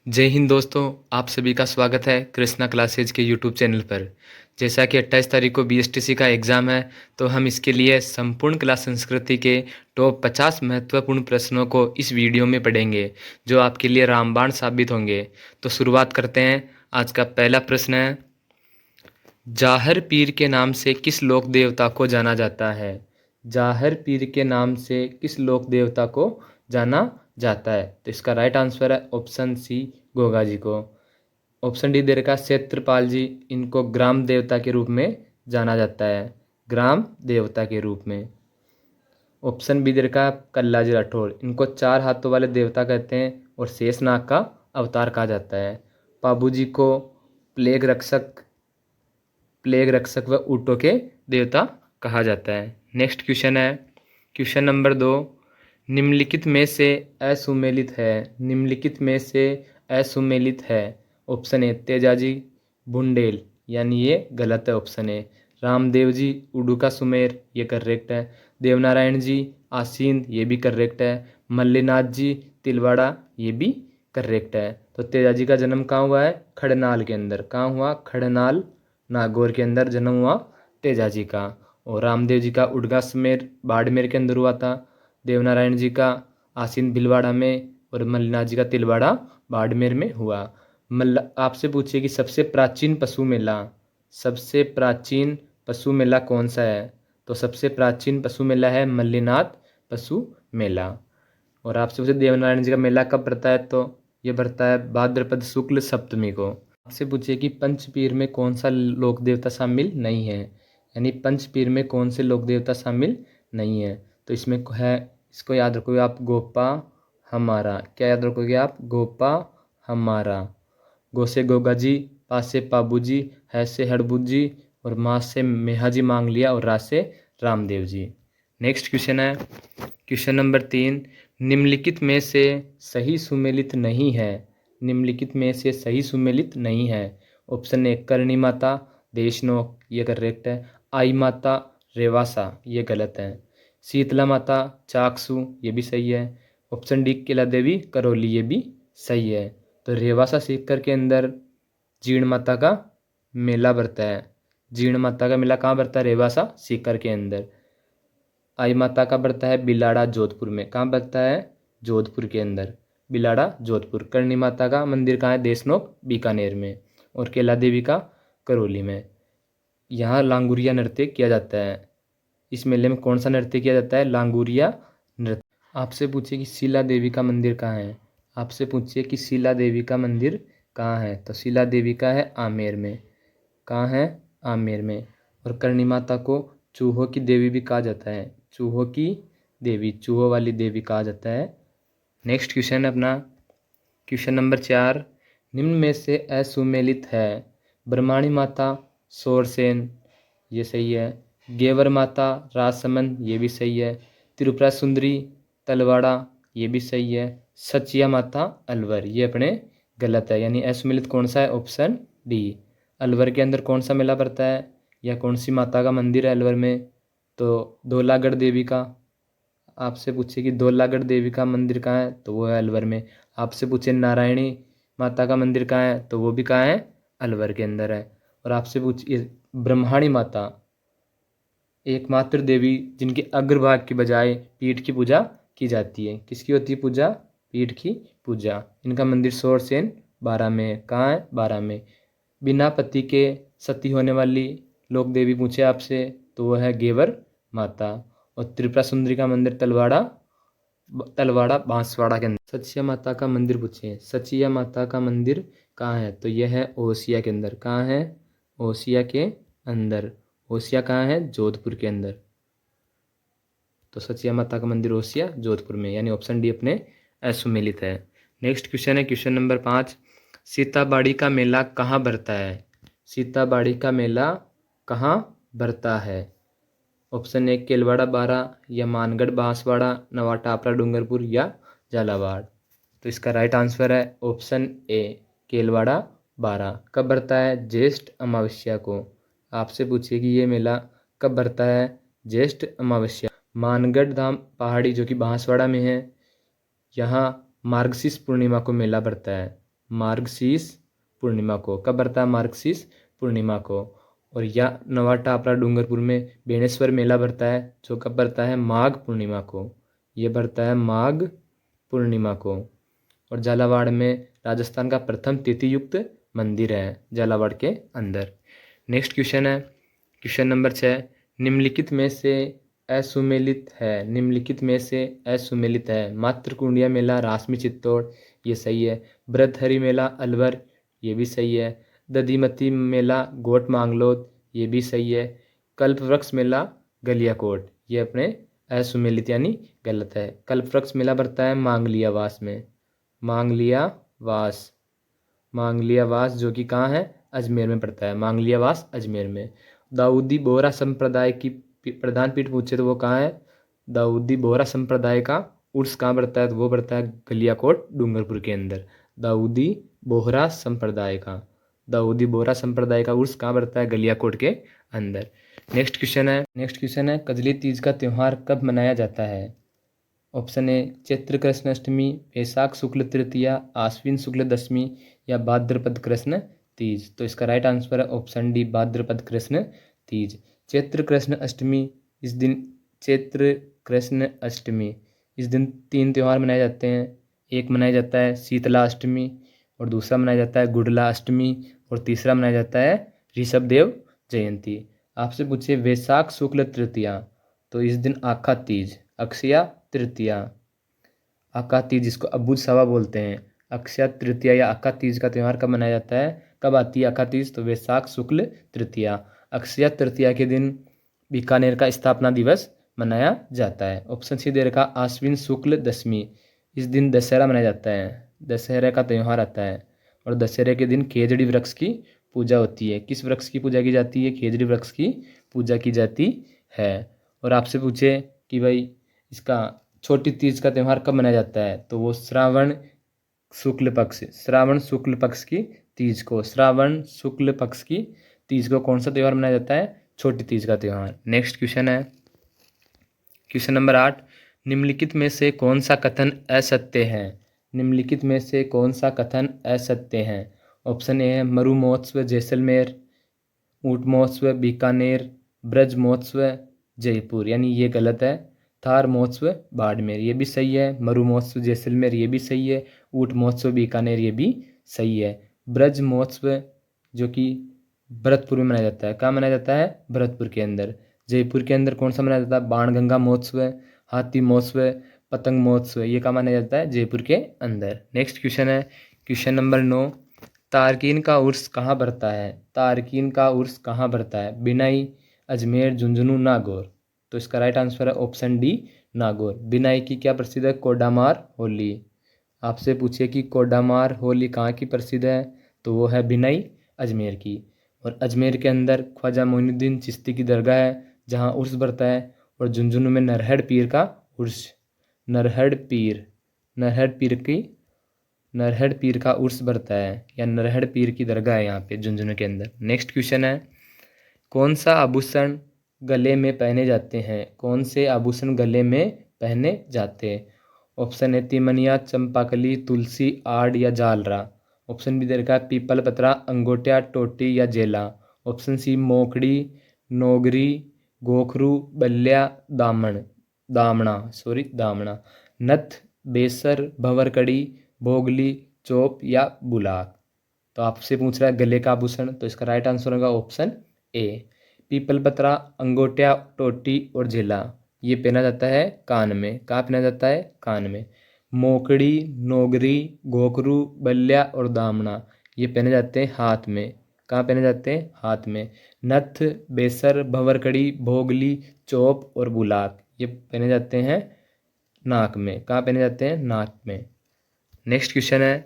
जय हिंद दोस्तों, आप सभी का स्वागत है कृष्णा क्लासेज के यूट्यूब चैनल पर। जैसा कि 28 तारीख को बीएसटीसी का एग्ज़ाम है, तो हम इसके लिए संपूर्ण कला संस्कृति के टॉप 50 महत्वपूर्ण प्रश्नों को इस वीडियो में पढ़ेंगे, जो आपके लिए रामबाण साबित होंगे। तो शुरुआत करते हैं। आज का पहला प्रश्न है, जाहर पीर के नाम से किस लोक देवता को जाना जाता है? जाहर पीर के नाम से किस लोक देवता को जाना जाता है? तो इसका राइट आंसर है ऑप्शन सी, गोगा जी को। ऑप्शन डी दे रखा है क्षेत्रपाल जी, इनको ग्राम देवता के रूप में जाना जाता है, ग्राम देवता के रूप में। ऑप्शन बी दे रखा है कल्ला जी राठौड़, इनको 4 हाथों वाले देवता कहते हैं और शेषनाग का अवतार कहा जाता है। पाबू जी को प्लेग रक्षक व ऊँटों के देवता कहा जाता है। नेक्स्ट क्वेश्चन है, क्वेश्चन नंबर 2, निम्नलिखित में से असुमेलित है। निम्नलिखित में से असुमेलित है। ऑप्शन ए तेजाजी बुंडेल, यानी ये गलत है ऑप्शन ए। रामदेव जी उडुका सुमेर, ये करेक्ट है। देवनारायण जी आसीन, ये भी करेक्ट है। मल्लीनाथ जी तिलवाड़ा, ये भी करेक्ट है। तो तेजाजी का जन्म कहाँ हुआ है? खड़नाल के अंदर। कहाँ हुआ? खड़नाल नागौर के अंदर जन्म हुआ तेजाजी का। और रामदेव जी का उडगा सुमेर बाड़मेर के अंदर हुआ था। देवनारायण जी का आसीन भीलवाड़ा में और मल्लीनाथ जी का तिलवाड़ा बाड़मेर में हुआ। आपसे पूछिए कि सबसे प्राचीन पशु मेला कौन सा है? तो सबसे प्राचीन पशु मेला है मल्लीनाथ पशु मेला। और आपसे पूछे देवनारायण जी का मेला कब पड़ता है? तो ये पड़ता है भाद्रपद शुक्ल सप्तमी को। आपसे पूछिए कि पंचपीर में कौन सा लोक देवता शामिल नहीं है, यानी पंचपीर में कौन से लोक देवता शामिल नहीं है? तो इसमें है, इसको याद रखोगे आप, गोपा हमारा। क्या याद रखोगे आप? गोपा हमारा। गो से गोगा जी, पा से पाबू जी, है से हड़बू जी और माँ से मेहा जी मांग लिया और रा से रामदेव जी। नेक्स्ट क्वेश्चन है, क्वेश्चन नंबर 3, निम्नलिखित में से सही सुमेलित नहीं है। निम्नलिखित में से सही सुमेलित नहीं है। ऑप्शन ए करणी माता देशनोक, ये करेक्ट है। आई माता रेवासा, ये गलत है। शीतला माता चाकसू, ये भी सही है। ऑप्शन डी केला देवी करौली, ये भी सही है। तो रेवासा सीकर के अंदर जीर्ण माता का मेला बढ़ता है। जीर्ण माता का मेला कहाँ बढ़ता है? रेवासा सीकर के अंदर। आई माता का बढ़ता है बिलाड़ा जोधपुर में। कहाँ बढ़ता है? जोधपुर के अंदर, बिलाड़ा जोधपुर। करणी माता का मंदिर कहाँ है? देशनोक बीकानेर में। और केला देवी का करौली में। यहाँ लांगुरिया नृत्य किया जाता है। इस मेले में कौन सा नृत्य किया जाता है? लांगुरिया नृत्य। आपसे पूछिए कि शीला देवी का मंदिर कहाँ है? आपसे पूछिए कि शीला देवी का मंदिर कहाँ है? तो शीला देवी का है आमेर में। कहाँ है? आमेर में। और करणी माता को चूहों की देवी भी कहा जाता है। चूहों की देवी, चूहों वाली देवी कहा जाता है। नेक्स्ट क्वेश्चन है अपना, क्वेश्चन नंबर 4, निम्न में से असुमेलित है। ब्रह्माणी माता सोरसेन, ये सही है। गेवर माता राजसमंद, ये भी सही है। त्रिपुरा सुंदरी तलवाड़ा, ये भी सही है। सचिया माता अलवर, ये अपने गलत है, यानी असुमेलित कौन सा है? Option D. अलवर के अंदर कौन सा मेला पड़ता है या कौन सी माता का मंदिर है अलवर में? तो धौलागढ़ देवी का। आपसे पूछे कि धौलागढ़ देवी का मंदिर कहाँ है? तो वो है अलवर में। आपसे पूछे नारायणी माता का मंदिर कहाँ है? तो वो भी कहाँ है? अलवर के अंदर है। और आपसे पूछिए ब्रह्माणी माता, एकमात्र देवी जिनके अग्रभाग की बजाय पीठ की पूजा की जाती है। किसकी होती है पूजा? पीठ की पूजा। इनका मंदिर सोरसेन 12 में है। कहाँ है? 12 में। बिना पति के सती होने वाली लोक देवी पूछे आपसे, तो वो है गेवर माता। और त्रिपुरा सुंदरी का मंदिर तलवाड़ा बांसवाड़ा के अंदर। सचिया माता का मंदिर पूछिए, सचिया माता का मंदिर कहाँ है? तो यह है ओसिया के अंदर। कहाँ है? ओसिया के अंदर। ओसिया कहाँ है? जोधपुर के अंदर। तो सचिया माता का मंदिर ओसिया जोधपुर में, यानी ऑप्शन डी अपने असुमेलित है। नेक्स्ट क्वेश्चन है, क्वेश्चन नंबर 5, सीताबाड़ी का मेला कहाँ भरता है? सीताबाड़ी का मेला कहाँ भरता है? ऑप्शन ए केलवाड़ा 12, या मानगढ़ बांसवाड़ा, नवाटापरा डूंगरपुर, या झालावाड़। तो इसका राइट आंसर है ऑप्शन ए केलवाड़ा 12। कब भरता है? ज्येष्ठ अमावस्या को। आपसे पूछिए कि ये मेला कब भरता है? ज्येष्ठ अमावस्या। मानगढ़ धाम पहाड़ी जो कि बांसवाड़ा में है, यहाँ मार्गशीर्ष पूर्णिमा को मेला भरता है। मार्गशीर्ष पूर्णिमा को। कब पड़ता है? मार्गशीर्ष पूर्णिमा को। और या नवा टापरा डूंगरपुर में बेणेश्वर मेला भरता है, जो कब भरता है? माघ पूर्णिमा को। ये भरता है माघ पूर्णिमा को। और झालावाड़ में राजस्थान का प्रथम तिथियुक्त मंदिर है, झालावाड़ के अंदर। नेक्स्ट क्वेश्चन है क्वेश्चन नंबर 6। निम्नलिखित में से असुमेलित है। निम्नलिखित में से असुमेलित है। मातृकुंडिया मेला रासमी चित्तौड़, ये सही है। भृतहरि मेला अलवर, ये भी सही है। दधिमती मेला गोट मांगलोद, ये भी सही है। कल्पवृक्ष मेला गलियाकोट, ये अपने असुमेलित यानी गलत है। कल्पवृक्ष मेला भरता है मांगलियावास में। मांगलियावास, मांगलियावास जो कि कहाँ है? अजमेर में पड़ता है। मांगलियावास अजमेर में। दाऊदी बोहरा संप्रदाय की प्रधान पीठ पूछे तो वो कहाँ है? दाऊदी बोहरा संप्रदाय का उर्स कहाँ पड़ता है? तो वो पड़ता है गलियाकोट डूंगरपुर के अंदर। दाऊदी बोहरा संप्रदाय का, दाऊदी बोहरा संप्रदाय का उर्स कहाँ पड़ता है? गलियाकोट के अंदर। नेक्स्ट क्वेश्चन है कजली तीज का त्यौहार कब मनाया जाता है? ऑप्शन ए चैत्र कृष्ण अष्टमी, वैशाख शुक्ल तृतीया, आश्विन शुक्ल दशमी या भाद्रपद कृष्ण तीज। तो इसका राइट आंसर है ऑप्शन डी, भाद्रपद कृष्ण तीज। चैत्र कृष्ण अष्टमी, इस दिन चैत्र कृष्ण अष्टमी, इस दिन 3 त्यौहार मनाए जाते हैं। एक मनाया जाता है शीतला अष्टमी, और दूसरा मनाया जाता है गुडला अष्टमी, और तीसरा मनाया जाता है ऋषभदेव जयंती। आपसे पूछिए वैशाख शुक्ल तृतीया, तो इस दिन आखा तीज, अक्षया तृतीया, आका तीज जिसको अबूझ सवा बोलते हैं, अक्षय तृतीया या आका तीज का त्यौहार कब मनाया जाता है? कब आती है आका तीज? तो वैशाख शुक्ल तृतीया। अक्षय तृतीया के दिन बीकानेर का स्थापना दिवस मनाया जाता है। ऑप्शन सी दे रखा आश्विन शुक्ल दशमी, इस दिन दशहरा मनाया जाता है, दशहरा का त्यौहार आता है। और दशहरे के दिन खेजड़ी वृक्ष की पूजा होती है। किस वृक्ष की पूजा की जाती है? खेजड़ी वृक्ष की पूजा की जाती है। और आपसे पूछे कि भाई इसका छोटी तीज का त्यौहार कब मनाया जाता है? तो वो श्रावण शुक्ल पक्ष, श्रावण शुक्ल पक्ष की तीज को, श्रावण शुक्ल पक्ष की तीज को कौन सा त्यौहार मनाया जाता है? छोटी तीज का त्यौहार। नेक्स्ट क्वेश्चन है क्वेश्चन नंबर 8। निम्नलिखित में से कौन सा कथन असत्य है? निम्नलिखित में से कौन सा कथन असत्य है? ऑप्शन ए है मरु महोत्सव जैसलमेर, ऊंट महोत्सव बीकानेर, ब्रज महोत्सव जयपुर, यानी ये गलत है। थार महोत्सव बाड़मेर, ये भी सही है। मरु महोत्सव जैसलमेर, ये भी सही है। ऊंट महोत्सव बीकानेर, ये भी सही है। ब्रज महोत्सव जो कि भरतपुर में मनाया जाता है, कहाँ मनाया जाता है? भरतपुर के अंदर। जयपुर के अंदर कौन सा मनाया जाता है? बाणगंगा महोत्सव, हाथी महोत्सव, पतंग महोत्सव, ये कहाँ मनाया जाता है? जयपुर के अंदर। नेक्स्ट क्वेश्चन है क्वेश्चन नंबर 9। तारकीन का उर्स कहाँ भरता है? तारकीन का उर्स कहाँ भरता है? बिनाई, अजमेर, झुंझुनू, नागौर। तो इसका राइट आंसर है ऑप्शन डी, नागौर। बिनाई की क्या प्रसिद्ध है? कोडामार होली। आपसे पूछिए कि कोडामार होली कहाँ की प्रसिद्ध है? तो वो है बिनाई, अजमेर की। और अजमेर के अंदर ख्वाजा मोइनुद्दीन चिश्ती की दरगाह है, जहाँ उर्स भरता है। और झुंझुनू में नरहड़ पीर का उर्स, नरहड़ पीर, नरहड़ पीर की, नरहड़ पीर का उर्स भरता है, या नरहड़ पीर की दरगाह है यहाँ पे झुंझुनू के अंदर। नेक्स्ट क्वेश्चन है कौन सा आभूषण गले में पहने जाते हैं? कौन से आभूषण गले में पहने जाते हैं? ऑप्शन है तिमनिया, चंपाकली, तुलसी, आड़ या जालरा। ऑप्शन बी दे रखा है पीपल पत्रा, अंगोटिया, टोटी या जेला। ऑप्शन सी मोकड़ी, नोगरी, गोखरू, बल्ल्या, दामन, दामना। नथ, बेसर, भंवरकड़ी, भोगली, चोप या बुलाक। तो आपसे पूछ रहा है गले का आभूषण, तो इसका राइट आंसर होगा ऑप्शन ए, पीपल पत्रा, अंगोटिया, टोटी और झेला। ये पहना जाता है कान में। कहाँ पहना जाता है? कान में। मोकड़ी, नोगरी, गोखरू, बल्ल्या और दामना, ये पहने जाते हैं हाथ में। कहाँ पहने जाते हैं? हाथ में। नथ, बेसर, भंवरकड़ी, भोगली, चोप और बुलाक, ये पहने जाते हैं नाक में। कहाँ पहने जाते हैं? नाक में। नेक्स्ट क्वेश्चन है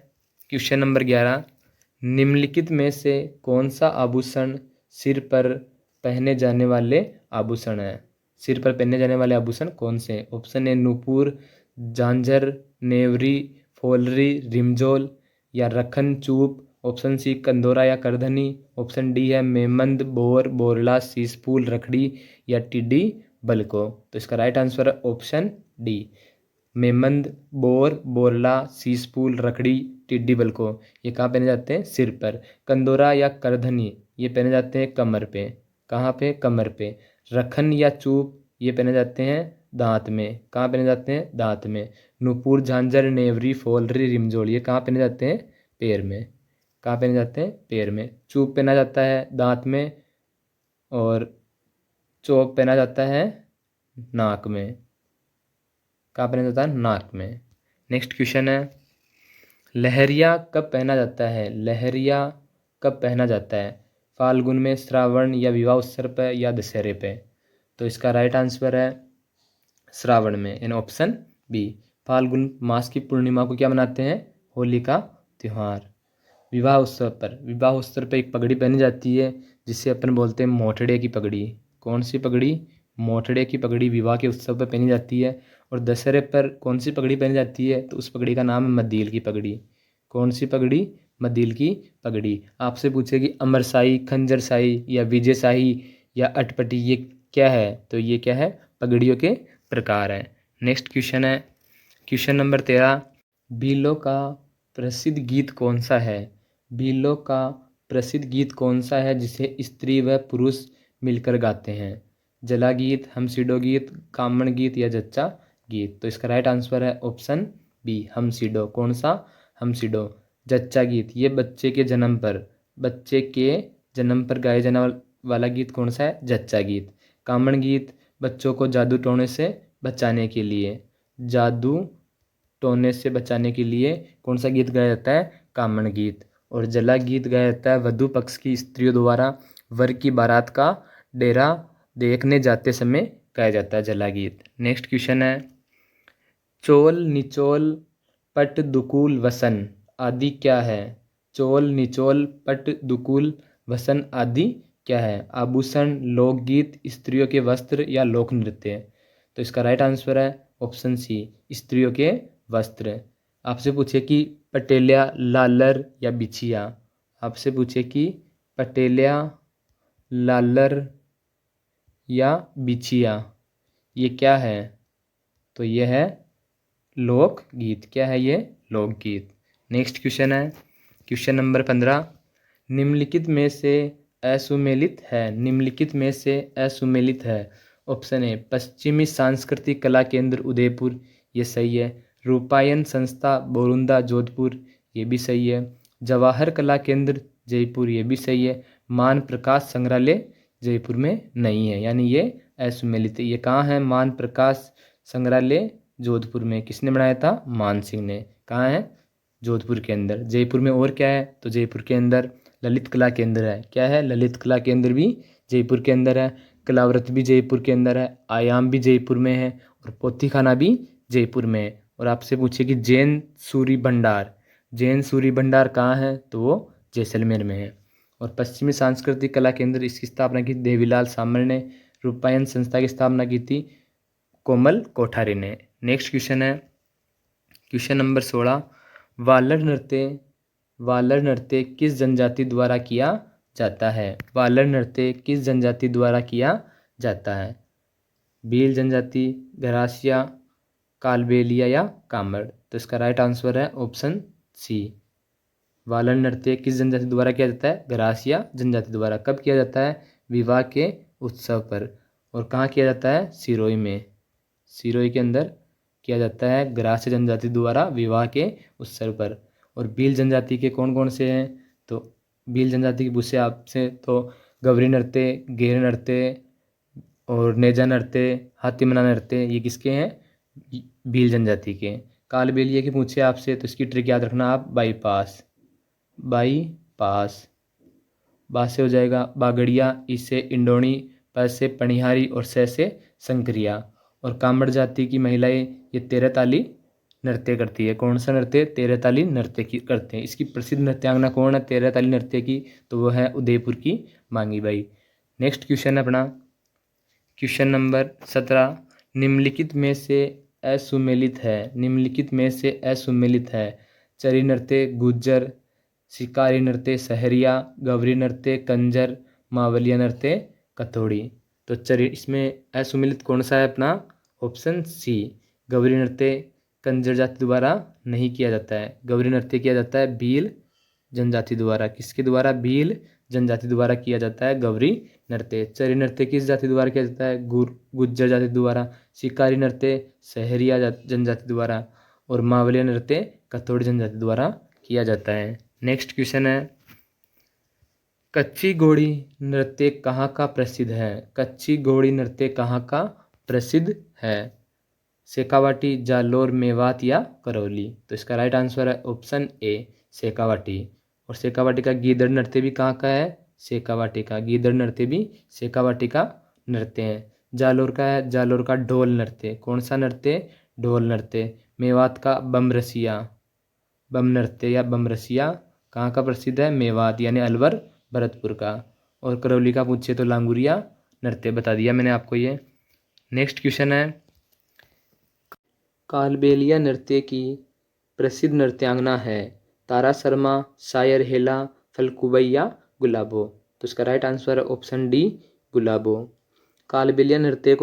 क्वेश्चन नंबर 11। निम्नलिखित में से कौन सा आभूषण सिर पर पहने जाने वाले आभूषण है? सिर पर पहने जाने वाले आभूषण कौन से हैं? ऑप्शन ए नूपुर, झांझर, नेवरी, फोलरी, रिमझोल या रखन चूप। ऑप्शन सी कंदोरा या करधनी। ऑप्शन डी है मेमंद, बोर, बोरला, सीसफूल, रखड़ी या टिड्डी बलको। तो इसका राइट आंसर है ऑप्शन डी, मेमंद, बोर, बोरला, सीसफूल, रखड़ी, टिड्डी बल को, ये कहाँ पहने जाते हैं? सिर पर। कंदोरा या करधनी, ये पहने जाते हैं कमर पे। कहाँ पे? कमर पे। रखन या चूप, ये पहने जाते हैं दांत में। कहाँ पहने जाते हैं? दांत में। नुपुर, झांझर, नेवरी, फोलरी, रिमजोल, ये कहाँ पहने जाते हैं? पैर में। कहाँ पहने जाते हैं? पैर में। चूप पहना जाता है दांत में, और चोप पहना जाता है नाक में। कहाँ पहना जाता है? नाक में। नेक्स्ट क्वेश्चन है, लहरिया कब पहना जाता है? लहरिया कब पहना जाता है? फाल्गुन में, श्रावण या विवाह अवसर पर या दशहरे पे? तो इसका राइट आंसर है श्रावण में, इन ऑप्शन बी। फाल्गुन मास की पूर्णिमा को क्या मनाते हैं? होली का त्यौहार। विवाह उत्सव पर, विवाह उत्सव पर एक पगड़ी पहनी जाती है जिसे अपन बोलते हैं मोठड़े की पगड़ी। कौन सी पगड़ी? मोठड़े की पगड़ी विवाह के उत्सव पर पहनी जाती है। और दशहरे पर कौन सी पगड़ी पहनी जाती है? तो उस पगड़ी का नाम है मद्दील की पगड़ी। कौन सी पगड़ी? मद्दील की पगड़ी। आपसे पूछेगी अमरशाही, खंजरशाही या विजयशाही या अटपटी, ये क्या है? तो ये क्या है? पगड़ियों के प्रकार है। नेक्स्ट क्वेश्चन है, क्वेश्चन नंबर 13, बीलों का प्रसिद्ध गीत कौन सा है? बीलों का प्रसिद्ध गीत कौन सा है जिसे स्त्री व पुरुष मिलकर गाते हैं? जला गीत, हमसिडो गीत, कामण गीत या जच्चा गीत? तो इसका राइट आंसर है ऑप्शन बी, हमसिडो। कौन सा? हमसिडो। जच्चा गीत, ये बच्चे के जन्म पर गाए जाने वाला गीत कौन सा है? जच्चा गीत। कामण गीत, बच्चों को जादू टोने से बचाने के लिए, जादू टोने से बचाने के लिए कौन सा गीत गाया जाता है? कामण गीत। और जला गीत गाया जाता है वधु पक्ष की स्त्रियों द्वारा वर की बारात का डेरा देखने जाते समय गाया जाता है जला गीत। नेक्स्ट क्वेश्चन है, चोल, निचोल, पट, दुकूल, वसन आदि क्या है? चोल, निचोल, पट, दुकूल, वसन आदि क्या है? आभूषण, लोकगीत, स्त्रियों के वस्त्र या लोक नृत्य? तो इसका राइट आंसर है ऑप्शन सी, स्त्रियों के वस्त्र। आपसे पूछे कि पटेलिया, लालर या बिछिया? आपसे पूछे कि पटेलिया, लालर या बिछिया, ये क्या है? तो ये है लोकगीत। क्या है ये? लोकगीत। नेक्स्ट क्वेश्चन है, क्वेश्चन नंबर 15, निम्नलिखित में से असुमेलित है? निम्नलिखित में से असुमेलित है। ऑप्शन ए, पश्चिमी सांस्कृतिक कला केंद्र उदयपुर, ये सही है। रूपायन संस्था बोरुंदा जोधपुर, ये भी सही है। जवाहर कला केंद्र जयपुर, ये भी सही है। मान प्रकाश संग्रहालय जयपुर में नहीं है, यानी ये असुमेलित है। ये कहाँ है? मान प्रकाश संग्रहालय जोधपुर में। किसने बनाया था? मान सिंह ने। कहाँ है? जोधपुर के अंदर। जयपुर में और क्या है? तो जयपुर के अंदर ललित कला केंद्र है। क्या है? ललित कला केंद्र भी जयपुर के अंदर है। कलाव्रत भी जयपुर के अंदर है। आयाम भी जयपुर में है। और पोथीखाना भी जयपुर में है। और आपसे पूछे कि जैन सूरी भंडार, जैन सूरी भंडार कहाँ है? तो वो जैसलमेर में है। और पश्चिमी सांस्कृतिक कला केंद्र, इसकी स्थापना की देवीलाल सामल ने। रूपायन संस्था की स्थापना की थी कोमल कोठारी ने। नेक्स्ट क्वेश्चन है, क्वेश्चन नंबर 16, वालर नृत्य किस जनजाति द्वारा किया जाता है? वालर नृत्य किस जनजाति द्वारा किया जाता है? भील जनजाति, गरासिया, कालबेलिया या कामड़? तो इसका राइट आंसर है ऑप्शन सी, वालर नृत्य किस जनजाति द्वारा किया जाता है? गरासिया जनजाति द्वारा। कब किया जाता है? विवाह के उत्सव पर। और कहाँ किया जाता है? सिरोही में। सिरोही के अंदर किया जाता है गरासिया जनजाति द्वारा विवाह के उत्सव पर। और भील जनजाति के कौन कौन से हैं? तो भील जनजाति की पूछे आपसे तो गवरी नृत्य, गेर नृत्य और नेजा नृत्य, हाथीमना नृत्य, ये किसके हैं? भील जनजाति के। कालबेलिया की पूछे आपसे तो इसकी ट्रिक याद रखना आप, बाईपास, बाईपास। बा से हो जाएगा बागड़िया, इससे इंडोनी, प से पनिहारी और से संक्रिया। और कामड़ जाति की महिलाएं ये 13 ताली नृत्य करती है। कौन सा नृत्य? 13 ताली नृत्य की करते हैं। इसकी प्रसिद्ध नृत्यांगना कौन है 13 ताली नृत्य की? तो वो है उदयपुर की मांगी बाई। नेक्स्ट क्वेश्चन है अपना क्वेश्चन नंबर 17, निम्नलिखित में से असुमेलित है? निम्नलिखित में से असुमेलित है। चरी नृत्य गुज्जर, शिकारी नृत्य सहरिया, गवरी नृत्य कंजर, मावलिया नृत्य कथोड़ी। तो चलिए इसमें असुमेलित कौन सा है अपना? ऑप्शन सी, गवरी नृत्य कंजर जाति द्वारा नहीं किया जाता है। गौरी नृत्य किया जाता है भील जनजाति द्वारा। किसके द्वारा? भील जनजाति द्वारा किया जाता है गौरी नृत्य। चरी नृत्य किस जाति द्वारा किया जाता है? गुज्जर जाति द्वारा। शिकारी नृत्य सहरिया जनजाति द्वारा। और मावलिया नृत्य कथोड़ जनजाति द्वारा किया जाता है। नेक्स्ट क्वेश्चन है, कच्ची घोड़ी नृत्य कहाँ का प्रसिद्ध है? कच्ची घोड़ी नृत्य कहाँ का प्रसिद्ध है? शेखावाटी, जालोर, मेवात या करौली? तो इसका राइट आंसर है ऑप्शन ए शेखावाटी। और शेखावाटी का गीदड़ नृत्य भी कहाँ का है? शेखावाटी का। गीदड़ नृत्य भी शेखावाटी का नृत्य है। जालोर का है, जालोर का ढोल नृत्य। कौन सा नृत्य? ढोल नृत्य। मेवात का बमरसिया, बम नृत्य या बमरसिया कहाँ का प्रसिद्ध है? मेवात यानी अलवर भरतपुर का। और करौली का पूछे तो लांगुरिया नृत्य, बता दिया मैंने आपको ये। नेक्स्ट क्वेश्चन है, कालबेलिया नृत्य की प्रसिद्ध नृत्यांगना है? तारा शर्मा, शायर हेला, फलकुबई या गुलाबो? तो इसका राइट आंसर है ऑप्शन डी गुलाबो। कालबेलिया नृत्य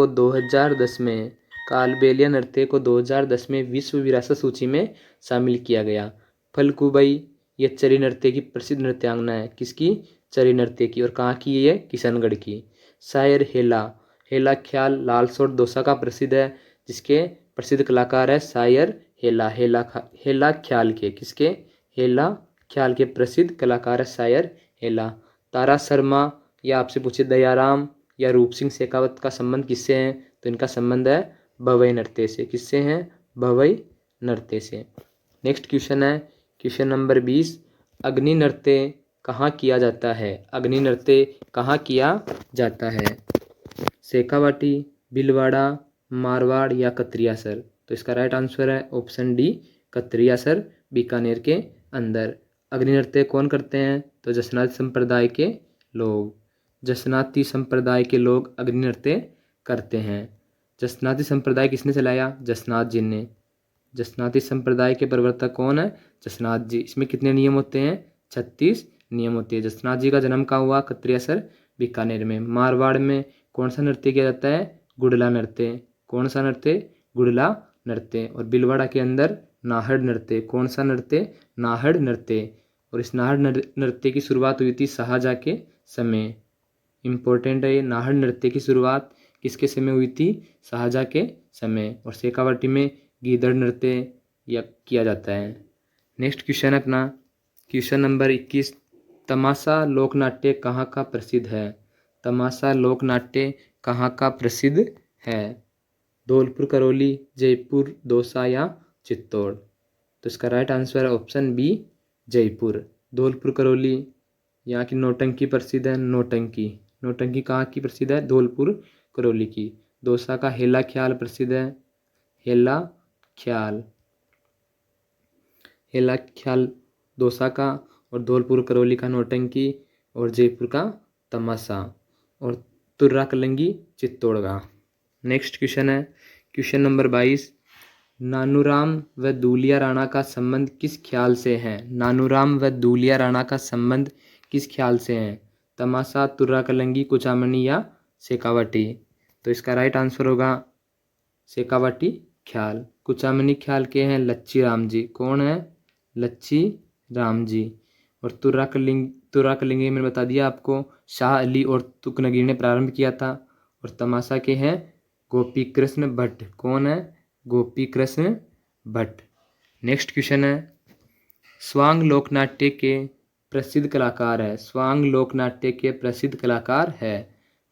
को 2010 में विश्व विरासत सूची में शामिल किया गया। फलकुबई ये चरी नृत्य की प्रसिद्ध नृत्यांगना है। किसकी? चरी नृत्य की। और कहाँ की? ये किशनगढ़ की। शायर हेला, हेला ख्याल लालसोट दौसा का प्रसिद्ध है, जिसके प्रसिद्ध कलाकार है शायर हेला। हेला ख्याल के। किसके? हेला ख्याल के प्रसिद्ध कलाकार है शायर हेला। तारा शर्मा या आपसे पूछे दयाराम या रूप सिंह शेखावत का संबंध किससे है? तो इनका संबंध है भवई नृत्य से। किससे हैं? भवई नृत्य से। नेक्स्ट क्वेश्चन है क्वेश्चन नंबर 20, अग्नि नृत्य कहाँ किया जाता है? अग्नि नृत्य कहाँ किया जाता है? शेखावाटी, भीलवाड़ा, मारवाड़ या कतरियासर? तो इसका राइट आंसर है ऑप्शन डी कतरियासर, बीकानेर के अंदर। अग्नि नृत्य कौन करते हैं? तो जसनाती संप्रदाय के लोग। जसनाती संप्रदाय के लोग अग्नि नृत्य करते हैं। जसनाती संप्रदाय किसने चलाया? जसनाथ जी ने। जसनाती संप्रदाय के प्रवर्तक कौन है? जसनाथ जी। इसमें कितने नियम होते हैं? 36 नियम होते हैं। जसनाथ जी का जन्म कहाँ हुआ? कतरियासर, बीकानेर में। मारवाड़ में कौन सा नृत्य किया जाता है? गुड़ला नृत्य। कौन सा नृत्य? गुड़ला नृत्य। और भीलवाड़ा के अंदर नाहड़ नृत्य। कौन सा नृत्य? नाहड़ नृत्य। और इस नाहड़ नृत्य की शुरुआत हुई थी शाहजहाँ के समय। इम्पोर्टेंट है ये, नाहड़ नृत्य की शुरुआत किसके समय हुई थी? शाहजहाँ के समय। और शेखावाटी में गीदड़ नृत्य या किया जाता है। नेक्स्ट क्वेश्चन है अपना क्वेश्चन नंबर 21, तमाशा लोकनाट्य कहाँ का प्रसिद्ध है? तमाशा लोकनाट्य कहाँ का प्रसिद्ध है? धौलपुर, करौली, जयपुर, दौसा या चित्तौड़? तो इसका राइट आंसर है ऑप्शन बी जयपुर। धौलपुर करौली यहाँ की नौटंकी प्रसिद्ध है। नौटंकी, नौटंकी कहाँ की प्रसिद्ध है? धौलपुर करौली की। दौसा का हेला ख्याल प्रसिद्ध है। हेला ख्याल, हेला ख्याल दौसा का। और धौलपुर करौली का नौटंकी। और जयपुर का तमाशा। और तुर्रा कलंगी चित्तौड़ का। नेक्स्ट क्वेश्चन है क्वेश्चन नंबर 22, नानूराम व दूलिया राणा का संबंध किस ख्याल से है? नानूराम व दूलिया राणा का संबंध किस ख्याल से है? तमाशा, तुर्रा कलंगी, कुचामनी या शेखावाटी? तो इसका राइट आंसर होगा शेखावाटी ख्याल। कुचामनी ख्याल के हैं लच्छी राम जी। कौन है? लच्छी राम जी। और तुर्रा कलिंगी मैंने बता दिया आपको, शाह अली और तुकनगीर ने प्रारंभ किया था। और तमाशा के हैं गोपी कृष्ण भट्ट। कौन है? गोपी कृष्ण भट्ट। नेक्स्ट क्वेश्चन है, स्वांग लोकनाट्य के प्रसिद्ध कलाकार है? स्वांग लोकनाट्य के प्रसिद्ध कलाकार है?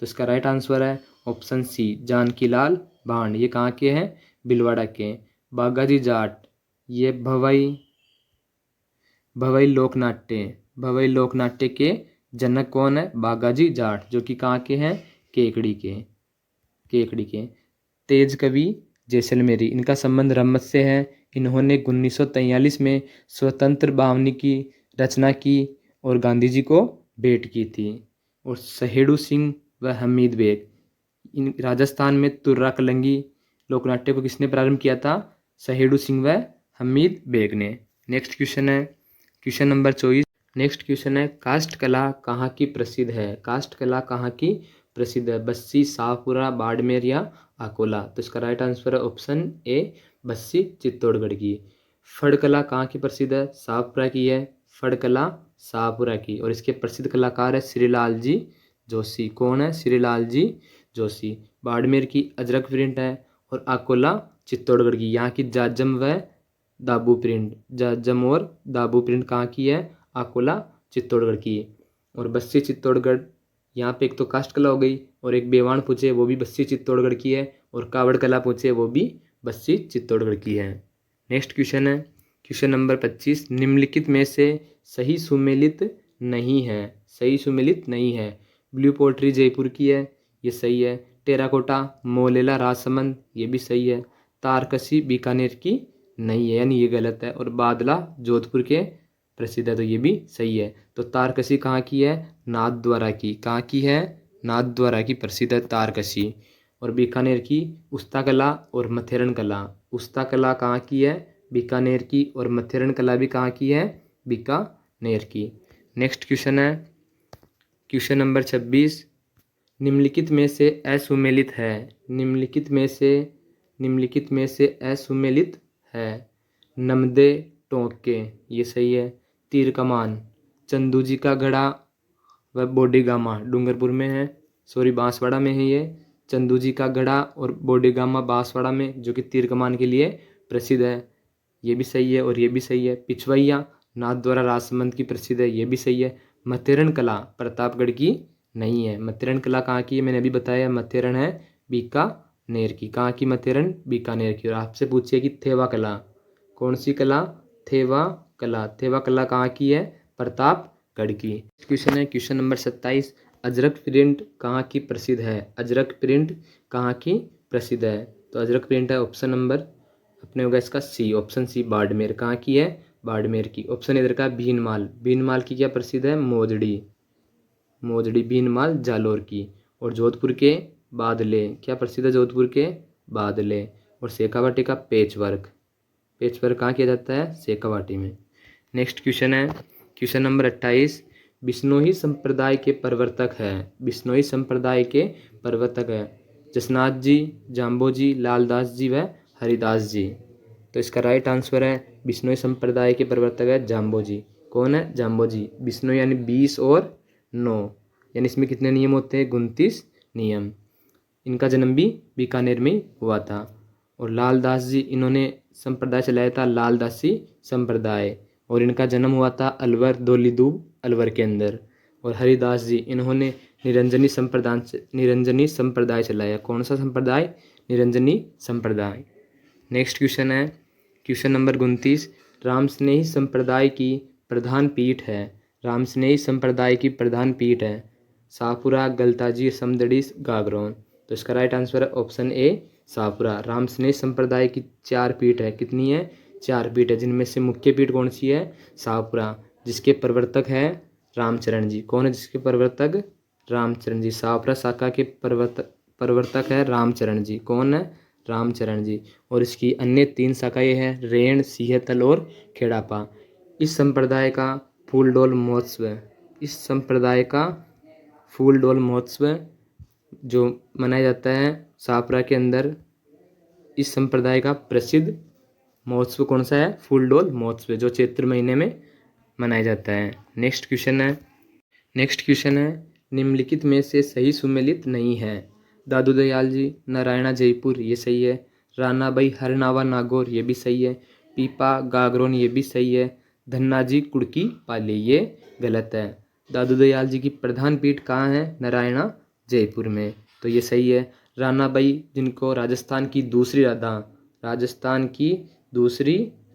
तो इसका राइट आंसर है ऑप्शन सी जानकीलाल भांड। ये कहाँ के हैं? भीलवाड़ा के। बागाजी जाट, ये भवई लोकनाट्य के जनक कौन है? बागाजी जाट, जो कि कहाँ के हैं? केकड़ी के। तेज कवि जैसलमेरी, इनका संबंध रम्मत से है। इन्होंने 1943 में स्वतंत्र भावनी की रचना की और गांधी जी को भेंट की थी। और सहेड़ू सिंह व हमीद बेग, इन राजस्थान में तुर्रा कलंगी लोकनाट्य को किसने प्रारंभ किया था? सहेड़ू सिंह व हमीद बेग ने। नेक्स्ट क्वेश्चन है क्वेश्चन नंबर 24। नेक्स्ट क्वेश्चन है, काष्ठ कला कहाँ की प्रसिद्ध है? काष्ठ कला कहाँ की प्रसिद्ध है? बस्सी, शाहपुरा, बाड़मेर या अकोला? तो इसका राइट आंसर है ऑप्शन ए बस्सी चित्तौड़गढ़ की। फड़कला कहाँ की प्रसिद्ध है? शाहपुरा की है। फड़कला शाहपुरा की। और इसके प्रसिद्ध कलाकार है श्रीलाल जी जोशी। कौन है? श्रीलाल जी जोशी। बाड़मेर की अजरक प्रिंट है। और अकोला चित्तौड़गढ़ की। यहाँ की जाजम व दाबू प्रिंट, जाजम और दाबू प्रिंट कहाँ की है? अकोला चित्तौड़गढ़ की। और बस्सी चित्तौड़गढ़, यहाँ पे एक तो काष्ठ कला हो गई, और एक बेवाण पूछे वो भी बस्सी चित्तौड़गढ़ की है, और कावड़ कला पूछे वो भी बस्सी चित्तौड़गढ़ की है। नेक्स्ट क्वेश्चन है क्वेश्चन नंबर 25, निम्नलिखित में से सही सुमेलित नहीं है। सही सुमेलित नहीं है। ब्लू पोल्ट्री जयपुर की है, ये सही है। टेराकोटा मोलेला राजसमंद, ये भी सही है। तारकसी बीकानेर की नहीं है, यानी ये गलत है। और बादला जोधपुर के प्रसिद्ध है, तो ये भी सही है। तो तारकसी कहाँ की है? नाथद्वारा की। कहाँ की है? नाथद्वारा की प्रसिद्ध है तारकसी। और बीकानेर की उस्ता कला और मथेरन कला। उस्ता कला कहाँ की है? बीकानेर की। और मथेरन कला भी कहाँ की है? बीकानेर की। नेक्स्ट क्वेश्चन है क्वेश्चन नंबर 26, निम्नलिखित में से असुमेलित है। निम्नलिखित में से असुमेलित है। नमदे टोंके, ये सही है। तीर कमान चंदू जी का गढ़ा व बोडेगामा डूंगरपुर में है, सॉरी बांसवाड़ा में है ये। चंदू जी का गढ़ा और बोडेगामा बांसवाड़ा में, जो कि तीर कमान के लिए प्रसिद्ध है, ये भी सही है। और ये भी सही है। पिछवैया नाथद्वारा राजसमंद की प्रसिद्ध है, ये भी सही है। मथेरन कला प्रतापगढ़ की नहीं है। मथेरन कला कहाँ की है? मैंने अभी बताया, मथेरन है बीकानेर की। कहाँ की मथेरन? बीकानेर की। और आपसे पूछिए कि थेवा कला, कौन सी कला? थेवा कला। थेवा कला कहाँ की है? प्रतापगढ़ की। क्वेश्चन है क्वेश्चन नंबर 27, अजरक प्रिंट कहाँ की प्रसिद्ध है? अजरक प्रिंट कहाँ की प्रसिद्ध है? तो अजरक प्रिंट है ऑप्शन नंबर अपने होगा इसका सी, ऑप्शन सी बाड़मेर। कहाँ की है? बाड़मेर की। ऑप्शन इधर का भीनमाल। भीनमाल की क्या प्रसिद्ध है? मोजड़ी। मोजड़ी भीनमाल जालोर की। और जोधपुर के बादले, क्या प्रसिद्ध है जोधपुर के? बादले। और शेखावाटी का पेचवर्क। पेचवर्क कहाँ किया जाता है? शेखावाटी में। नेक्स्ट क्वेश्चन है क्वेश्चन नंबर 28, बिश्नोई संप्रदाय के प्रवर्तक है। बिश्नोई संप्रदाय के प्रवर्तक है जसनाथ जी, जाम्बो जी, लालदास जी व हरिदास जी। तो इसका राइट आंसर है बिश्नोई संप्रदाय के प्रवर्तक है जाम्बो जी। कौन है? जाम्बो जी। बिश्नोई यानी 20 और 9, यानी इसमें कितने नियम होते हैं? 29 नियम। इनका जन्म भी बीकानेर में हुआ था। और लालदास जी, इन्होंने संप्रदाय चलाया था लालदासी संप्रदाय, और इनका जन्म हुआ था अलवर दोलीदूब अलवर के अंदर। और हरिदास जी, इन्होंने निरंजनी संप्रदाय चलाया। कौन सा संप्रदाय? निरंजनी संप्रदाय। नेक्स्ट क्वेश्चन है क्वेश्चन नंबर 29, रामस्नेही संप्रदाय की प्रधान पीठ है। रामस्नेही संप्रदाय की प्रधान पीठ है शाहपुरा, गलताजी, समदड़ी, गागरोन। तो इसका राइट आंसर है ऑप्शन ए शाहपुरा। रामस्नेही संप्रदाय की 4 पीठ है। कितनी है? 4 पीठ है, जिनमें से मुख्य पीठ कौन सी है? शाहपुरा, जिसके प्रवर्तक है रामचरण जी। कौन है जिसके प्रवर्तक? रामचरण जी। शाहपुरा शाखा के प्रवर्तक है रामचरण जी। कौन है? रामचरण जी। और इसकी अन्य 3 शाखाएं हैं रेण, सिंहतल और खेड़ापा। इस संप्रदाय का फूलडोल महोत्सव, इस संप्रदाय का फूलडोल महोत्सव जो मनाया जाता है शाहपुरा के अंदर, इस संप्रदाय का प्रसिद्ध महोत्सव कौन सा है? फूलडोल महोत्सव, जो चैत्र महीने में मनाया जाता है। नेक्स्ट क्वेश्चन है निम्नलिखित में से सही सुमेलित नहीं है। दादू दयाल जी, नारायणा जयपुर, ये सही है। रानाबाई हरनावा नागौर, ये भी सही है। पीपा गागरोन, ये भी सही है। धन्नाजी कुड़की पाली, ये गलत है। दादू दयाल जी की प्रधान पीठ कहाँ है? नारायणा जयपुर में, तो ये सही है। रानाबाई, जिनको राजस्थान की दूसरी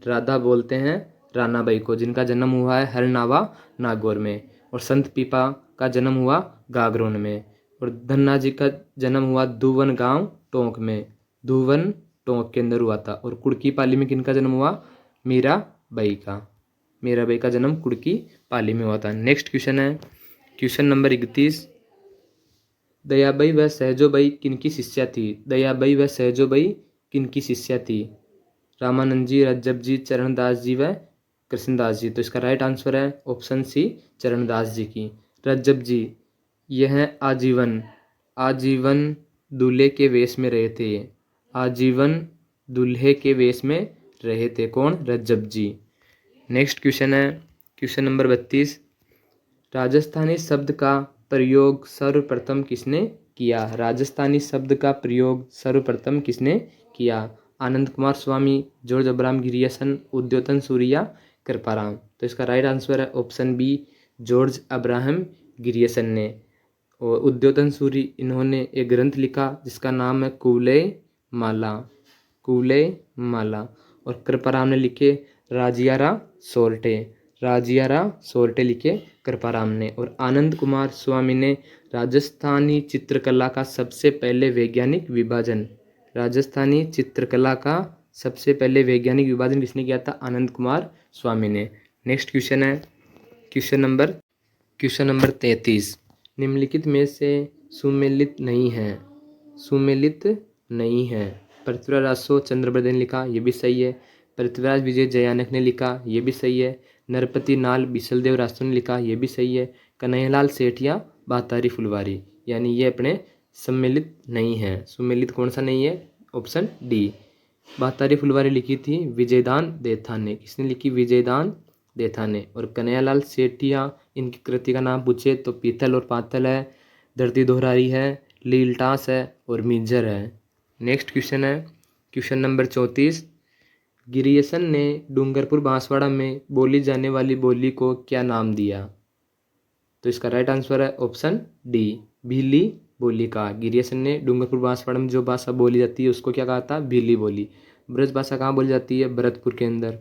राधा बोलते हैं, रानाबाई को, जिनका जन्म हुआ है हरनावा नागौर में। और संत पीपा का जन्म हुआ गागरोन में। और धन्ना जी का जन्म हुआ धुवन गांव टोंक में, धुवन टोंक के अंदर हुआ था। और कुड़की पाली में किनका जन्म हुआ? मीराबाई का जन्म कुड़की पाली में हुआ था। नेक्स्ट क्वेश्चन है क्वेश्चन नंबर 31, दयाबाई व सहजोबाई किनकी शिष्या थी? दयाबाई व सहजोबाई किनकी शिष्या थी? रामानंद जी, रज्जब जी, चरणदास जी व कृष्णदास जी। तो इसका राइट आंसर है ऑप्शन सी चरणदास जी की। रज्जब जी, यह आजीवन दूल्हे के वेश में रहे थे। आजीवन दूल्हे के वेश में रहे थे। कौन? रज्जब जी। नेक्स्ट क्वेश्चन है क्वेश्चन नंबर 32। राजस्थानी शब्द का प्रयोग सर्वप्रथम किसने किया? राजस्थानी शब्द का प्रयोग सर्वप्रथम किसने किया? आनंद कुमार स्वामी, जॉर्ज अब्राहम गिरियसन, उद्योतन सूर्या, कृपाराम। तो इसका राइट आंसर है ऑप्शन बी, जॉर्ज अब्राहम गिरियसन ने। और उद्योतन सूरी इन्होंने एक ग्रंथ लिखा जिसका नाम है कुवलय माला, कुवलय माला। और कृपाराम ने लिखे राजियारा सोल्टे, राजियारा सोल्टे लिखे कृपाराम ने। और आनंद कुमार स्वामी ने राजस्थानी चित्रकला का सबसे पहले वैज्ञानिक विभाजन, राजस्थानी चित्रकला का सबसे पहले वैज्ञानिक विभाजन किसने किया था? आनंद कुमार स्वामी ने। नेक्स्ट क्वेश्चन है क्वेश्चन नंबर 33। निम्नलिखित में से सुमेलित नहीं है, सुमेलित नहीं है। पृथ्वीराज रासो चंद्रबर्धन ने लिखा, ये भी सही है। पृथ्वीराज विजय जयानक ने लिखा, ये भी सही है। नरपति नाल बिसलदेव रासो ने लिखा, ये भी सही है। कन्हैयालाल सेठिया बातारी फुलवारी, यानी ये अपने सम्मिलित नहीं है। सुमेलित कौन सा नहीं है? Option D. बातारी फुलवारी लिखी थी विजयदान देथा ने। किसने लिखी? विजयदान देथा ने। और कन्हैयालाल सेठिया, इनकी कृति का नाम पूछे तो पीतल और पातल है, धरती दोहराई है, लीलटास है और मिंजर है। नेक्स्ट क्वेश्चन है क्वेश्चन नंबर 34। गिरियसन ने डूंगरपुर बांसवाड़ा में बोली जाने वाली बोली को क्या नाम दिया? तो इसका राइट आंसर है ऑप्शन डी, भीली बोली का। गिरियसन ने डूंगरपुर बांसवाड़ा में जो भाषा बोली जाती है उसको क्या कहा था? भीली बोली। ब्रज भाषा कहाँ बोली जाती है? भरतपुर के अंदर।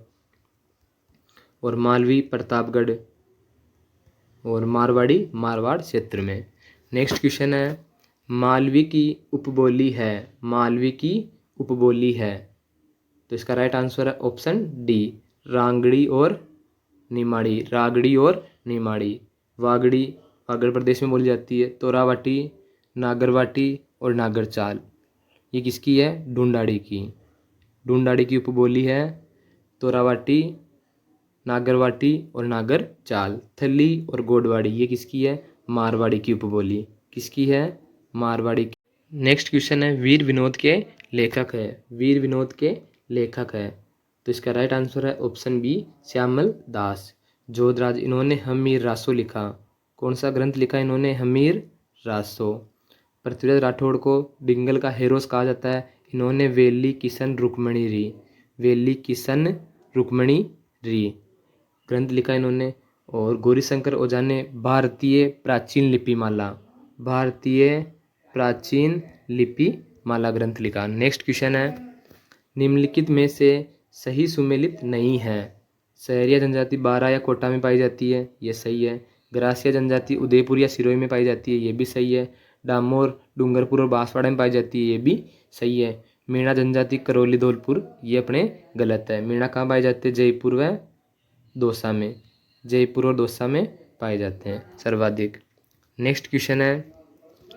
और मालवी प्रतापगढ़, और मारवाड़ी मारवाड़ क्षेत्र में। नेक्स्ट क्वेश्चन है मालवी की उपबोली है, मालवी की उपबोली है। तो इसका राइट आंसर है ऑप्शन डी, रांगड़ी और निमाड़ी, रागड़ी और निमाड़ी। वागड़ी वागड़ प्रदेश में बोली जाती है। तोरावाटी, नागरवाटी और नागरचाल, ये किसकी है? ढूंढाड़ी की, ढूंढाड़ी की उपबोली है तोरावाटी, नागरवाटी और नागर चाल। थली और गोडवाड़ी, ये किसकी है? मारवाड़ी की उपबोली। किसकी है? मारवाड़ी की। नेक्स्ट क्वेश्चन है वीर विनोद के लेखक है, वीर विनोद के लेखक है। तो इसका राइट आंसर है ऑप्शन बी, श्यामल दास जोधराज। इन्होंने हमीर रासो लिखा। कौन सा ग्रंथ लिखा इन्होंने? हमीर रासो। पृथ्वीराज राठौड़ को डिंगल का हेरोस कहा जाता है। इन्होंने वेली किशन रुक्मणी री, वेली किशन रुक्मणी री ग्रंथ लिखा इन्होंने। और गौरीशंकर ओझा ने भारतीय प्राचीन लिपि माला, भारतीय प्राचीन लिपि माला ग्रंथ लिखा। नेक्स्ट क्वेश्चन है निम्नलिखित में से सही सुमेलित नहीं है। सहरिया जनजाति बारा या कोटा में पाई जाती है, ये सही है। ग्रासिया जनजाति उदयपुर या सिरोही में पाई जाती है, ये भी सही है। डामोर डूंगरपुर और बांसवाड़ा में पाई जाती है, ये भी सही है। मीणा जनजाति करौली धौलपुर, ये अपने गलत है। मीणा कहाँ पाए जाते हैं? जयपुर व दौसा में, जयपुर और दौसा में पाए जाते हैं सर्वाधिक। नेक्स्ट क्वेश्चन है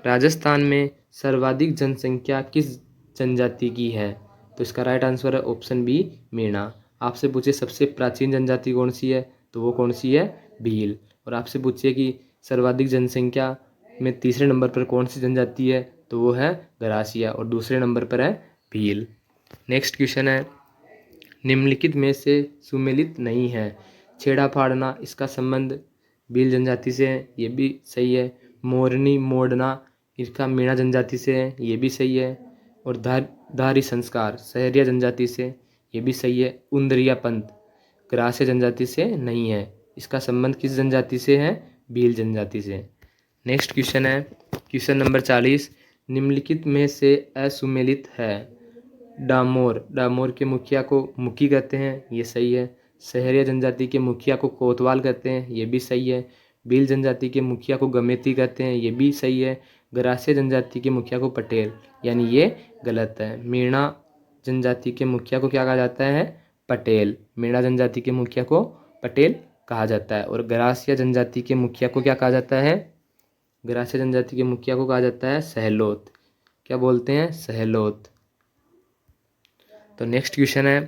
राजस्थान में सर्वाधिक जनसंख्या किस जनजाति की है? तो इसका राइट आंसर है ऑप्शन बी, मीणा। आपसे पूछे सबसे प्राचीन जनजाति कौन सी है, तो वो कौन सी है? भील। और आपसे पूछिए कि सर्वाधिक जनसंख्या में तीसरे नंबर पर कौन सी जनजाति है, तो वो है गरासिया। और दूसरे नंबर पर है भील। नेक्स्ट क्वेश्चन है निम्नलिखित में से सुमेलित नहीं है। छेड़ा फाड़ना, इसका संबंध भील जनजाति से है, ये भी सही है। मोरनी मोड़ना, इसका मीणा जनजाति से है, ये भी सही है। और धारी संस्कार सहरिया जनजाति से, ये भी सही है। उंदरिया पंथ ग्रास्य जनजाति से नहीं है, इसका संबंध किस जनजाति से है? भील जनजाति से। नेक्स्ट क्वेश्चन है क्वेश्चन नंबर 40। निम्नलिखित में से असुमेलित है। डामोर, डामोर के मुखिया को मुखी कहते हैं, ये सही है। सहरिया जनजाति के मुखिया को कोतवाल कहते हैं, ये भी सही है। भील जनजाति के मुखिया को गमेती कहते हैं, ये भी सही है। गरासिया जनजाति के मुखिया को पटेल, यानी ये गलत है। मीणा जनजाति के मुखिया को क्या कहा जाता है? पटेल। मीणा जनजाति के मुखिया को पटेल कहा जाता है। और गरासिया जनजाति के मुखिया को क्या कहा जाता है? गरासिया जनजाति के मुखिया को कहा जाता है सहलोत। क्या बोलते हैं? सहलोत। तो नेक्स्ट क्वेश्चन है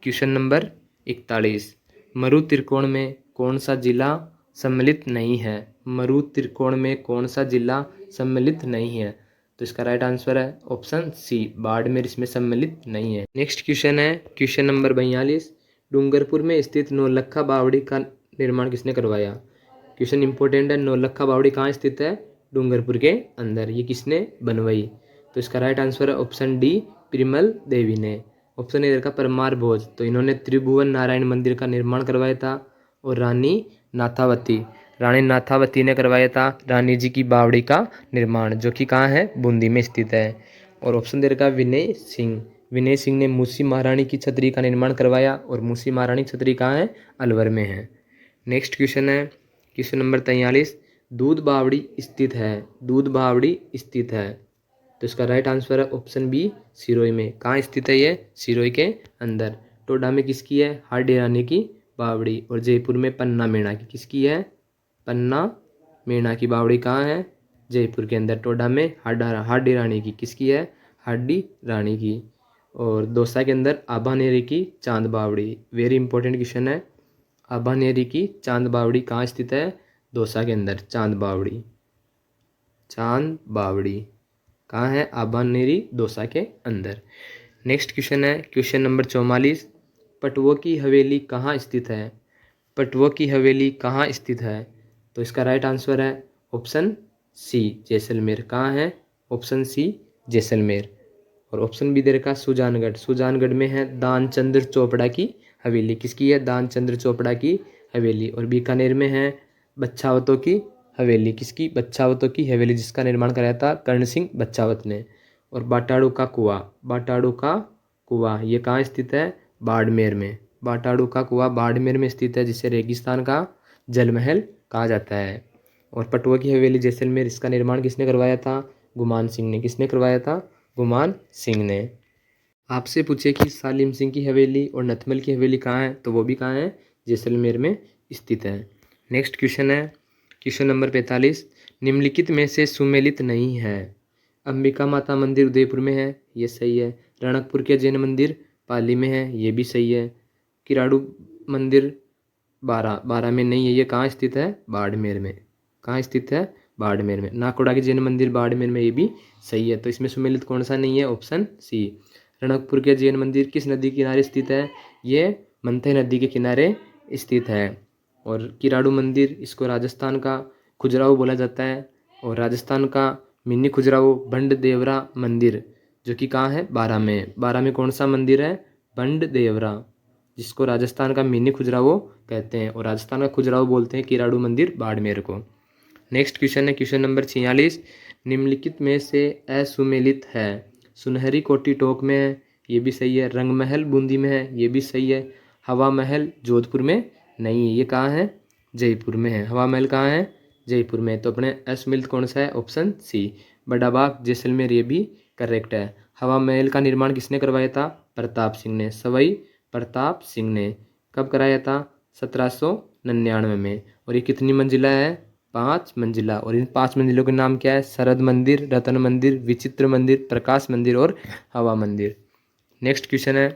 क्वेश्चन नंबर 41। मरु त्रिकोण में कौन सा जिला सम्मिलित नहीं है? मरु त्रिकोण में कौन सा जिला सम्मिलित नहीं है? तो इसका राइट आंसर है ऑप्शन सी, बाड़मेर इसमें सम्मिलित नहीं है। नेक्स्ट क्वेश्चन है क्वेश्चन नंबर 42, डूंगरपुर में स्थित नौलखा बावड़ी का निर्माण किसने करवाया। क्वेश्चन इंपॉर्टेंट है, नौलखा बावड़ी कहाँ स्थित है, डूंगरपुर के अंदर, ये किसने बनवाई। तो इसका राइट आंसर है ऑप्शन डी, परिमल देवी ने। ऑप्शन ए का परमार भोज, तो इन्होंने त्रिभुवन नारायण मंदिर का निर्माण करवाया था। और रानी नाथावती ने करवाया था रानी जी की बावड़ी का निर्माण, जो कि कहाँ है, बूंदी में स्थित है। और ऑप्शन दे रखा विनय सिंह ने मूसी महारानी की छतरी का निर्माण करवाया, और मूसी महारानी छतरी कहाँ है, अलवर में है। नेक्स्ट क्वेश्चन है क्वेश्चन नंबर 43, दूध बावड़ी स्थित है। तो इसका राइट आंसर है ऑप्शन बी, सिरोही में। कहाँ स्थित है ये, सिरोही के अंदर। टोडा में किसकी है, हाडी रानी की बावड़ी। और जयपुर में पन्ना मेणा की, किसकी है, पन्ना मेणा की बावड़ी कहाँ है, जयपुर के अंदर। टोडा में हाडी रानी की, किसकी है, हाडी रानी की। और दौसा के अंदर आभानेरी की चांद बावड़ी, वेरी इंपॉर्टेंट क्वेश्चन है। आभानेरी की चांद बावड़ी कहाँ स्थित है, दौसा के अंदर। चांद बावड़ी कहाँ है, आभानेरी, दौसा के अंदर। नेक्स्ट क्वेश्चन है क्वेश्चन नंबर 44, पटवों की हवेली कहाँ स्थित है। तो इसका राइट आंसर है ऑप्शन सी, जैसलमेर। कहाँ है, ऑप्शन सी, जैसलमेर। और ऑप्शन बी दे रखा सुजानगढ़ में है दानचंद्र चोपड़ा की हवेली, किसकी है, दानचंद्र चोपड़ा की हवेली। और बीकानेर में है बच्छावतों की हवेली, किसकी, बच्छावतों की हवेली, जिसका निर्माण कराया था कर्ण सिंह बच्छावत ने। और बाटाड़ू का कुआं ये कहाँ स्थित है, बाड़मेर में। बाटाड़ू का कुआं बाड़मेर में स्थित है, जिसे रेगिस्तान का जलमहल कहा जाता है। और पटुआ की हवेली जैसलमेर, इसका निर्माण किसने करवाया था, गुमान सिंह ने। किसने करवाया था, गुमान सिंह ने। आपसे पूछे कि सालिम सिंह की हवेली और नथमल की हवेली कहाँ है, तो वो भी कहाँ है, जैसलमेर में स्थित है। नेक्स्ट क्वेश्चन है क्वेश्चन नंबर 45, निम्नलिखित में से सुमेलित नहीं है। अंबिका माता मंदिर उदयपुर में है, ये सही है। रणकपुर के जैन मंदिर पाली में है, ये भी सही है। किराड़ू मंदिर बारा में नहीं है, ये कहाँ स्थित है, बाड़मेर में। कहाँ स्थित है, बाड़मेर में। नाकोड़ा के जैन मंदिर बाड़मेर में, ये भी सही है। तो इसमें सुमेलित कौन सा नहीं है, ऑप्शन सी। रणकपुर के जैन मंदिर किस नदी के किनारे स्थित है, ये मंथई नदी के किनारे स्थित है। और किराड़ू मंदिर, इसको राजस्थान का खजुराहो बोला जाता है। और राजस्थान का मिनी खजुराहो बंड देवरा मंदिर, जो कि कहाँ है, बारा में कौन सा मंदिर है, बंड देवरा, जिसको राजस्थान का मिनी खजुराहो कहते हैं। और राजस्थान का खजुराहो बोलते हैं किराड़ू मंदिर बाड़मेर को। नेक्स्ट क्वेश्चन है क्वेश्चन नंबर 46, निम्नलिखित में से असुमेलित है। सुनहरी कोठी टोंक में है, ये भी सही है। रंग महल बूंदी में है, ये भी सही है। हवा महल जोधपुर में नहीं है, ये कहाँ है, जयपुर में है। हवा महल कहाँ है, जयपुर में। तो अपने असुमेलित कौन सा है, ऑप्शन सी, बड़ा बाग जैसलमेर, ये भी करेक्ट है। हवा महल का निर्माण किसने करवाया था, प्रताप सिंह ने, सवाई प्रताप सिंह ने। कब कराया था, 1799 में। और ये कितनी मंजिला है, 5 मंजिला। और इन 5 मंजिलों के नाम क्या है, शरद मंदिर, रतन मंदिर, विचित्र मंदिर, प्रकाश मंदिर और हवा मंदिर। नेक्स्ट क्वेश्चन है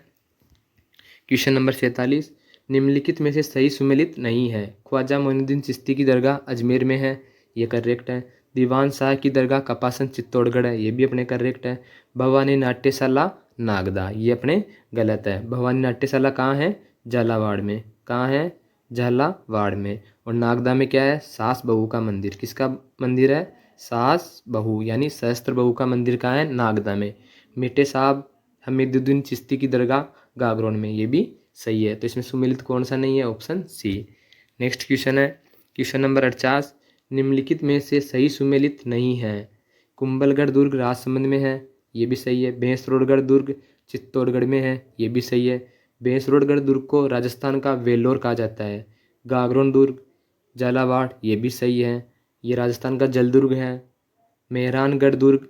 क्वेश्चन नंबर 47, निम्नलिखित में से सही सुमेलित नहीं है। ख्वाजा मोइनुद्दीन चिश्ती की दरगाह अजमेर में है, ये करेक्ट है। दीवान शाह की दरगाह कपासन चित्तौड़गढ़ है, ये भी अपने करेक्ट है। भवानी नाट्यशाला नागदा, ये अपने गलत है। भवानी नाट्यशाला कहाँ है, झालावाड़ में। कहाँ है, झालावाड़ में। और नागदा में क्या है, सास बहू का मंदिर। किसका मंदिर है, सास बहू यानी सहस्त्र बहू का मंदिर कहाँ है, नागदा में। मिठे साहब हमीदुद्दीन चिश्ती की दरगाह गागरोन में, ये भी सही है। तो इसमें सुमेलित कौन सा नहीं है, ऑप्शन सी। नेक्स्ट क्वेश्चन है क्वेश्चन नंबर 48, निम्नलिखित में से सही सुमेलित नहीं है। कुंभलगढ़ दुर्ग राजसमंद में है, ये भी सही है। भैंसरोडगढ़ दुर्ग चित्तौड़गढ़ में है, ये भी सही है। भैंसरोडगढ़ दुर्ग को राजस्थान का वेल्लोर कहा जाता है। गागरोन दुर्ग झालावाड़, ये भी सही है, ये राजस्थान का जलदुर्ग है। मेहरानगढ़ दुर्ग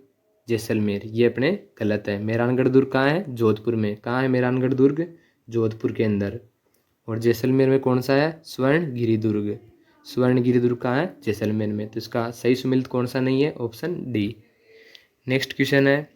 जैसलमेर, ये अपने गलत है। मेहरानगढ़ दुर्ग कहाँ है, जोधपुर में। कहाँ है मेहरानगढ़ दुर्ग, जोधपुर के अंदर। और जैसलमेर में कौन सा है, स्वर्णगिरी दुर्ग। स्वर्णगिरी दुर्ग कहाँ है, जैसलमेर में। तो इसका सही सुमेलित कौन सा नहीं है, ऑप्शन डी। नेक्स्ट क्वेश्चन है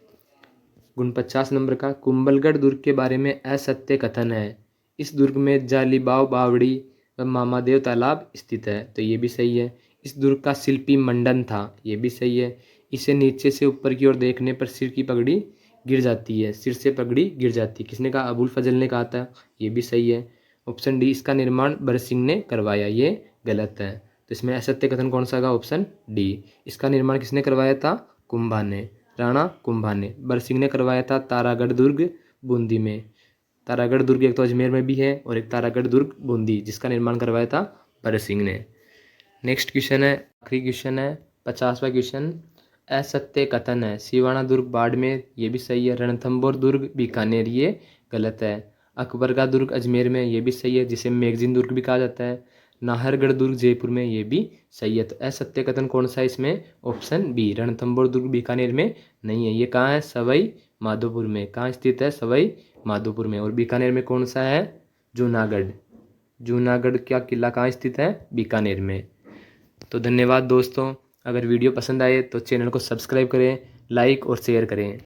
49 नंबर का, कुंभलगढ़ दुर्ग के बारे में असत्य कथन है। इस दुर्ग में जालीबाव बावड़ी व मामादेव तालाब स्थित है, तो ये भी सही है। इस दुर्ग का शिल्पी मंडन था, ये भी सही है। इसे नीचे से ऊपर की ओर देखने पर सिर की पगड़ी गिर जाती है, सिर से पगड़ी गिर जाती है। किसने कहा? अबुल फजल ने कहा था, ये भी सही है। ऑप्शन डी, इसका निर्माण बरसिंह ने करवाया, ये गलत है। तो इसमें असत्य कथन कौन सा होगा? ऑप्शन डी, इसका निर्माण किसने करवाया था? कुंभा ने, राणा कुंभा ने। बरसिंह ने करवाया था तारागढ़ दुर्ग बूंदी में। तारागढ़ दुर्ग एक तो अजमेर में भी है और एक तारागढ़ दुर्ग बूंदी, जिसका निर्माण करवाया था बरसिंह ने। नेक्स्ट क्वेश्चन है, आखिरी क्वेश्चन है, 50वां क्वेश्चन। असत्य कथन है, सिवाना दुर्ग बाड़मेर, ये भी सही है। रणथंभौर दुर्ग बीकानेर, ये गलत है। अकबर का दुर्ग अजमेर में, ये भी सही है, जिसे मैगजीन दुर्ग भी कहा जाता है। नाहरगढ़ दुर्ग जयपुर में, ये भी सही है। तो असत्य कथन कौन सा है इसमें? ऑप्शन बी, रणथंभौर दुर्ग बीकानेर में नहीं है। ये कहाँ है? सवाई माधोपुर में। कहाँ स्थित है? सवाई माधोपुर में। और बीकानेर में कौन सा है? जूनागढ़। जूनागढ़ का किला कहाँ स्थित है? बीकानेर में। तो धन्यवाद दोस्तों, अगर वीडियो पसंद आए तो चैनल को सब्सक्राइब करें, लाइक और शेयर करें।